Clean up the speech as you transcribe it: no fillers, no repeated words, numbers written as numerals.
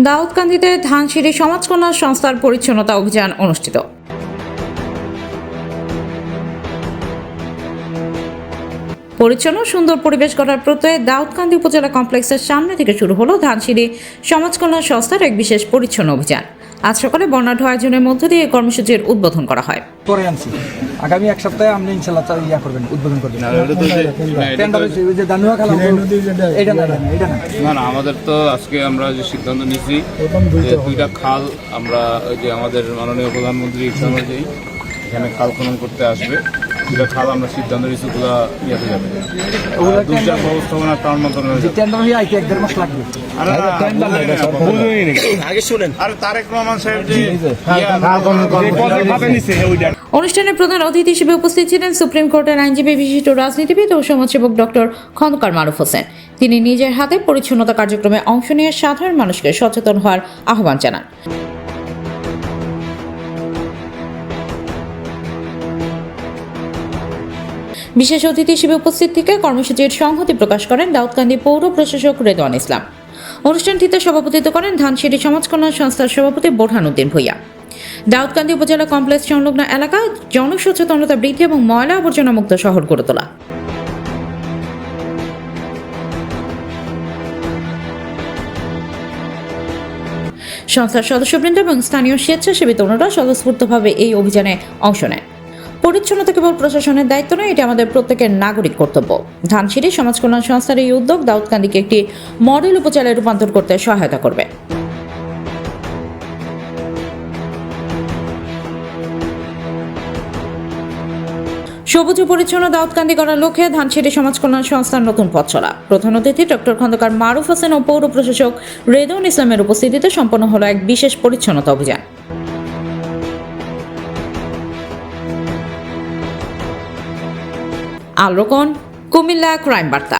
দাউদকান্দিতে ধানসিঁড়ি সমাজ কল্যাণ সংস্থার পরিচ্ছন্নতা অভিযান অনুষ্ঠিত। পরিচ্ছন্ন সুন্দর পরিবেশ গড়ার প্রত্যয়ে দাউদকান্দি উপজেলা কমপ্লেক্সের সামনে থেকে শুরু হলো ধানসিঁড়ি সমাজ কল্যাণ সংস্থার এক বিশেষ পরিচ্ছন্ন অভিযান। আজ সকালে বর্ণাঢ্য আয়োজনের মধ্য দিয়ে এই কর্মসূচির উদ্বোধন করা হয়। করে আনছি আগামী এক সপ্তাহে আপনি ইনশাআল্লাহ করবেন, উদ্বোধন করবেন। না, আমাদের তো আজকে আমরা যে সিদ্ধান্ত নিয়েছি দুইটা খাল আমরা ওই যে আমাদের মাননীয় প্রধানমন্ত্রী এখানে খাল খনন করতে আসবে, দুটা খাল আমরা সিদ্ধান্ত নিয়েছি ওগুলো ইয়েতে যাবে দুর্যোগ ব্যবস্থাপনা ত্রাণ মন্ত্রণালয় আইতে 1-1.5 মাস লাগবে। আগে শুনেন আর তারেক রহমান সাহেব যে অনুষ্ঠানে প্রধান অতিথি হিসেবে উপস্থিত ছিলেন সুপ্রিম কোর্টের আইনজীবী, বিশিষ্ট রাজনীতিবিদ ও সমাজসেবক ডক্টর খন্দকার মারুফ হোসেন। তিনি নিজের হাতে পরিচ্ছন্নতা কার্যক্রমে অংশ নিয়ে সাধারণ মানুষকে সচেতন হওয়ার আহ্বান জানান। বিশেষ অতিথি হিসেবে উপস্থিত থেকে কর্মসূচির সংহতি প্রকাশ করেন দাউদকান্দি পৌর প্রশাসক রেদওয়ান ইসলাম। অনুষ্ঠানটিতে সভাপতিত্ব করেন ধানসিঁড়ি সমাজ কল্যাণ সংস্থার সভাপতি বোরহানউদ্দিন ভূঁইয়া। দাউদকান্দি উপজেলা কমপ্লেক্স সংলগ্ন এলাকায় জনসচেতনতা বৃদ্ধি এবং ময়লা আবর্জনা মুক্ত শহর গড়ে তোলা। সংস্থার সদস্যবৃন্দ এবং স্থানীয় স্বেচ্ছাসেবী তরুণরা স্বতঃস্ফূর্তভাবে এই অভিযানে অংশ নেয়। পরিচ্ছন্নতা কেবল প্রশাসনের দায়িত্ব নয়, এটি আমাদের প্রত্যেকের নাগরিক কর্তব্য। ধানসিঁড়ি সমাজ কল্যাণ সংস্থার এই উদ্যোগ দাউদকান্দিকে একটি মডেল উপজেলায় রূপান্তর করতে সহায়তা করবে। সবুজ ও পরিচ্ছন্ন দাউদকান্দি করার লক্ষ্যে ধানসিঁড়ি সমাজ কল্যাণ সংস্থার নতুন পথ চলা। প্রধান অতিথি ডক্টর খন্দকার মারুফ হোসেন ও পৌর প্রশাসক রেদওয়ান ইসলামের উপস্থিতিতে সম্পন্ন হলো এক বিশেষ পরিচ্ছন্নতা অভিযান। আলোকন, কুমিল্লা ক্রাইম বার্তা।